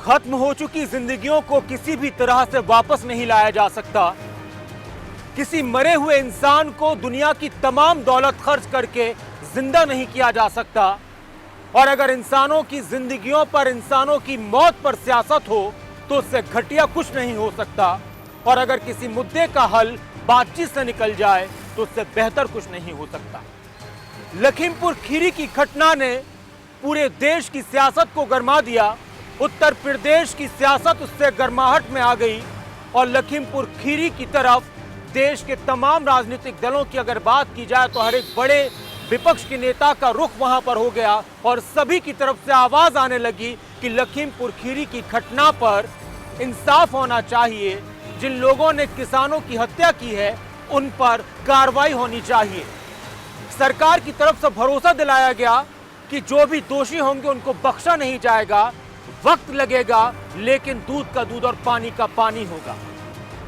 खत्म हो चुकी जिंदगियों को किसी भी तरह से वापस नहीं लाया जा सकता। किसी मरे हुए इंसान को दुनिया की तमाम दौलत खर्च करके जिंदा नहीं किया जा सकता। और अगर इंसानों की जिंदगियों पर, इंसानों की मौत पर सियासत हो तो उससे घटिया कुछ नहीं हो सकता। और अगर किसी मुद्दे का हल बातचीत से निकल जाए तो उससे बेहतर कुछ नहीं हो सकता। लखीमपुर खीरी की घटना ने पूरे देश की सियासत को गरमा दिया। उत्तर प्रदेश की सियासत उससे गर्माहट में आ गई और लखीमपुर खीरी की तरफ देश के तमाम राजनीतिक दलों की अगर बात की जाए तो हर एक बड़े विपक्ष के नेता का रुख वहां पर हो गया और सभी की तरफ से आवाज आने लगी कि लखीमपुर खीरी की घटना पर इंसाफ होना चाहिए। जिन लोगों ने किसानों की हत्या की है उन पर कार्रवाई होनी चाहिए। सरकार की तरफ से भरोसा दिलाया गया कि जो भी दोषी होंगे उनको बख्शा नहीं जाएगा, वक्त लगेगा लेकिन दूध का दूध और पानी का पानी होगा।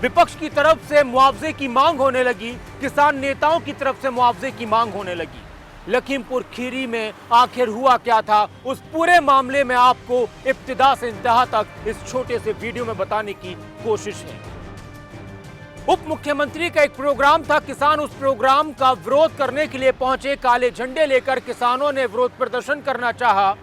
विपक्ष की तरफ से मुआवजे की मांग होने लगी, किसान नेताओं की तरफ से मुआवजे की मांग होने लगी। लखीमपुर खीरी में आखिर हुआ क्या था, उस पूरे मामले में आपको इब्तिदा से इंतहा तक इस छोटे से वीडियो में बताने की कोशिश है। उप मुख्यमंत्री का एक प्रोग्राम था, किसान उस प्रोग्राम का विरोध करने के लिए पहुंचे। काले झंडे लेकर किसानों ने विरोध प्रदर्शन करना चाहा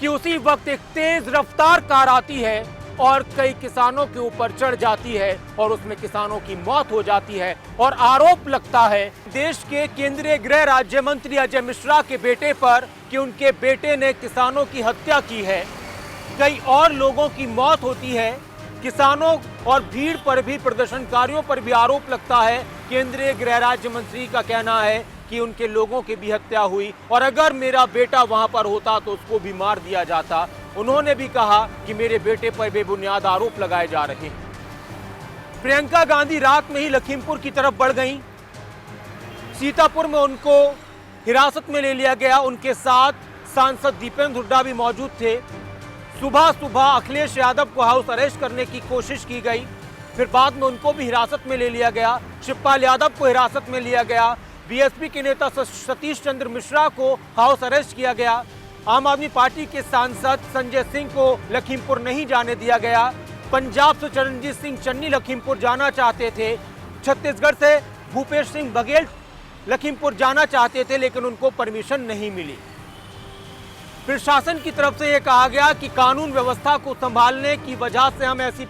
कि उसी वक्त एक तेज रफ्तार कार आती है और कई किसानों के ऊपर चढ़ जाती है और उसमें किसानों की मौत हो जाती है। और आरोप लगता है देश के केंद्रीय गृह राज्य मंत्री अजय मिश्रा के बेटे पर कि उनके बेटे ने किसानों की हत्या की है। कई और लोगों की मौत होती है। किसानों और भीड़ पर भी, प्रदर्शनकारियों पर भी आरोप लगता है। केंद्रीय गृह राज्य मंत्री का कहना है कि उनके लोगों की भी हत्या हुई और अगर मेरा बेटा वहां पर होता तो उसको भी मार दिया जाता। उन्होंने भी कहा कि मेरे बेटे पर बेबुनियाद आरोप लगाए जा रहे हैं। प्रियंका गांधी रात में ही लखीमपुर की तरफ बढ़ गईं। सीतापुर में उनको हिरासत में ले लिया गया। उनके साथ सांसद दीपेंद्र हुड्डा भी मौजूद थे। सुबह सुबह अखिलेश यादव को हाउस अरेस्ट करने की कोशिश की गई, फिर बाद में उनको भी हिरासत में ले लिया गया। शिवपाल यादव को हिरासत में लिया गया। बीएसपी के नेता सतीश चंद्र मिश्रा को हाउस अरेस्ट किया गया। आम आदमी पार्टी के सांसद संजय सिंह को लखीमपुर नहीं जाने दिया गया। पंजाब से चरणजीत सिंह चन्नी लखीमपुर जाना चाहते थे। छत्तीसगढ़ से भूपेश सिंह बघेल लखीमपुर जाना चाहते थे लेकिन उनको परमिशन नहीं मिली। प्रशासन की तरफ से यह कहा गया कि कानून व्यवस्था को संभालने की वजह से हम ऐसी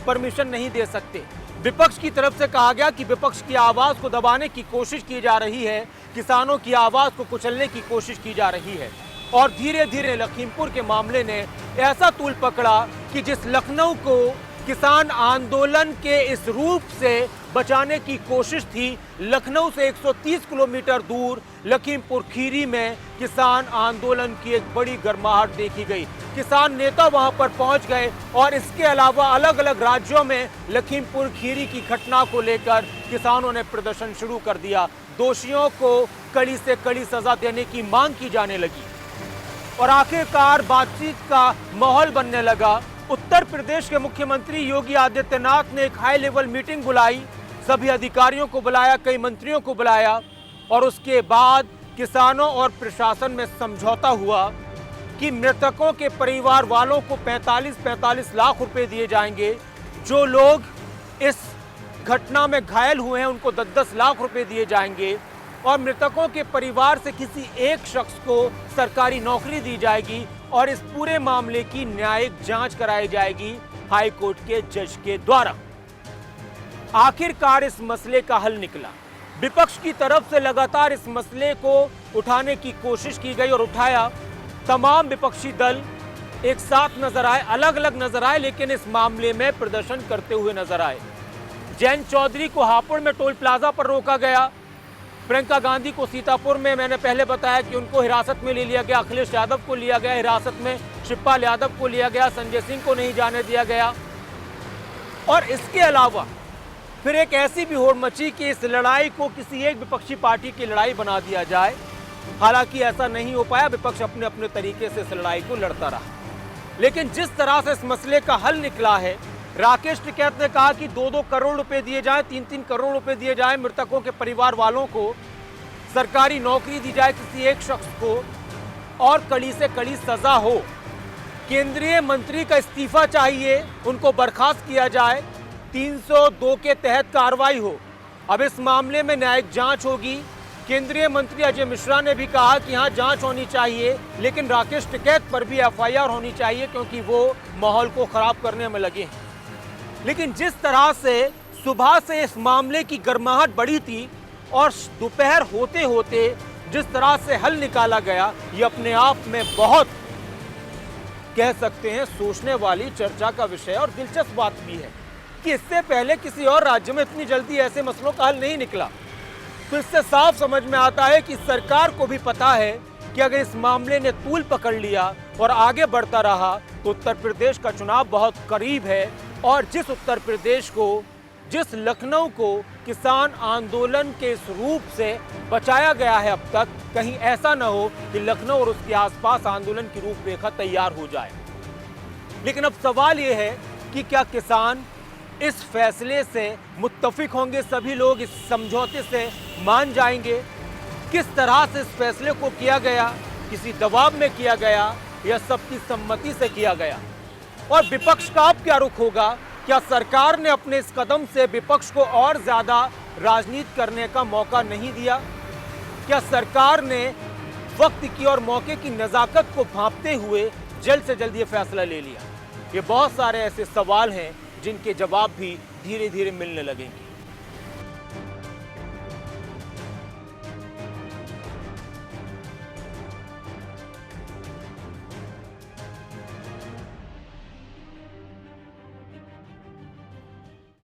परमिशन नहीं दे सकते। विपक्ष की तरफ से कहा गया कि विपक्ष की आवाज को दबाने की कोशिश की जा रही है, किसानों की आवाज को कुचलने की कोशिश की जा रही है। और धीरे धीरे लखीमपुर के मामले ने ऐसा तूल पकड़ा कि जिस लखनऊ को किसान आंदोलन के इस रूप से बचाने की कोशिश थी, लखनऊ से 130 किलोमीटर दूर लखीमपुर खीरी में किसान आंदोलन की एक बड़ी गर्माहट देखी गई। किसान नेता वहां पर पहुंच गए और इसके अलावा अलग अलग राज्यों में लखीमपुर खीरी की घटना को लेकर किसानों ने प्रदर्शन शुरू कर दिया। दोषियों को कड़ी से कड़ी सजा देने की मांग की जाने लगी और आखिरकार बातचीत का माहौल बनने लगा। उत्तर प्रदेश के मुख्यमंत्री योगी आदित्यनाथ ने एक हाई लेवल मीटिंग बुलाई, सभी अधिकारियों को बुलाया, कई मंत्रियों को बुलाया और उसके बाद किसानों और प्रशासन में समझौता हुआ कि मृतकों के परिवार वालों को 45-45 लाख रुपए दिए जाएंगे। जो लोग इस घटना में घायल हुए हैं उनको 10-10 लाख रुपए दिए जाएंगे और मृतकों के परिवार से किसी एक शख्स को सरकारी नौकरी दी जाएगी और इस पूरे मामले की न्यायिक जांच कराई जाएगी हाई कोर्ट के जज के द्वारा। आखिरकार इस मसले का हल निकला। विपक्ष की तरफ से लगातार इस मसले को उठाने की कोशिश की गई और उठाया। तमाम विपक्षी दल एक साथ नजर आए, अलग अलग नजर आए, लेकिन इस मामले में प्रदर्शन करते हुए नजर आए। जयंत चौधरी को हापुड़ में टोल प्लाजा पर रोका गया। प्रियंका गांधी को सीतापुर में, मैंने पहले बताया कि उनको हिरासत में ले लिया गया। अखिलेश यादव को लिया गया हिरासत में, शिवपाल यादव को लिया गया, संजय सिंह को नहीं जाने दिया गया। और इसके अलावा फिर एक ऐसी भी होड़ मची कि इस लड़ाई को किसी एक विपक्षी पार्टी की लड़ाई बना दिया जाए। हालांकि ऐसा नहीं हो पाया, विपक्ष अपने अपने तरीके से इस लड़ाई को लड़ता रहा। लेकिन जिस तरह से इस मसले का हल निकला है, राकेश टिकैत ने कहा कि 2-2 करोड़ रुपए दिए जाएं, 3-3 करोड़ रुपए दिए जाएं, मृतकों के परिवार वालों को सरकारी नौकरी दी जाए किसी एक शख्स को और कड़ी से कड़ी सजा हो। केंद्रीय मंत्री का इस्तीफा चाहिए, उनको बर्खास्त किया जाए, 302 के तहत कार्रवाई हो। अब इस मामले में न्यायिक जांच होगी। केंद्रीय मंत्री अजय मिश्रा ने भी कहा कि हाँ जांच होनी चाहिए, लेकिन राकेश टिकैत पर भी एफआईआर होनी चाहिए क्योंकि वो माहौल को खराब करने में लगे हैं। लेकिन जिस तरह से सुबह से इस मामले की गर्माहट बढ़ी थी और दोपहर होते होते जिस तरह से हल निकाला गया, ये अपने आप में बहुत कह सकते हैं सोचने वाली चर्चा का विषय और दिलचस्प बात भी है कि इससे पहले किसी और राज्य में इतनी जल्दी ऐसे मसलों का हल नहीं निकला। तो इससे साफ समझ में आता है कि सरकार को भी पता है कि अगर इस मामले ने तूल पकड़ लिया और आगे बढ़ता रहा तो उत्तर प्रदेश का चुनाव बहुत करीब है। और जिस लखनऊ को किसान आंदोलन के इस रूप से बचाया गया है अब तक, कहीं ऐसा न हो कि लखनऊ और उसके आसपास आंदोलन की रूपरेखा तैयार हो जाए। लेकिन अब सवाल यह है कि क्या किसान इस फैसले से मुत्तफिक होंगे, सभी लोग इस समझौते से मान जाएंगे? किस तरह से इस फैसले को किया गया, किसी दबाव में किया गया या सबकी सम्मति से किया गया? और विपक्ष का अब क्या रुख होगा? क्या सरकार ने अपने इस कदम से विपक्ष को और ज्यादा राजनीति करने का मौका नहीं दिया? क्या सरकार ने वक्त की और मौके की नजाकत को भांपते हुए जल्द से जल्द ये फैसला ले लिया? ये बहुत सारे ऐसे सवाल हैं जिनके जवाब भी धीरे धीरे मिलने लगेंगे।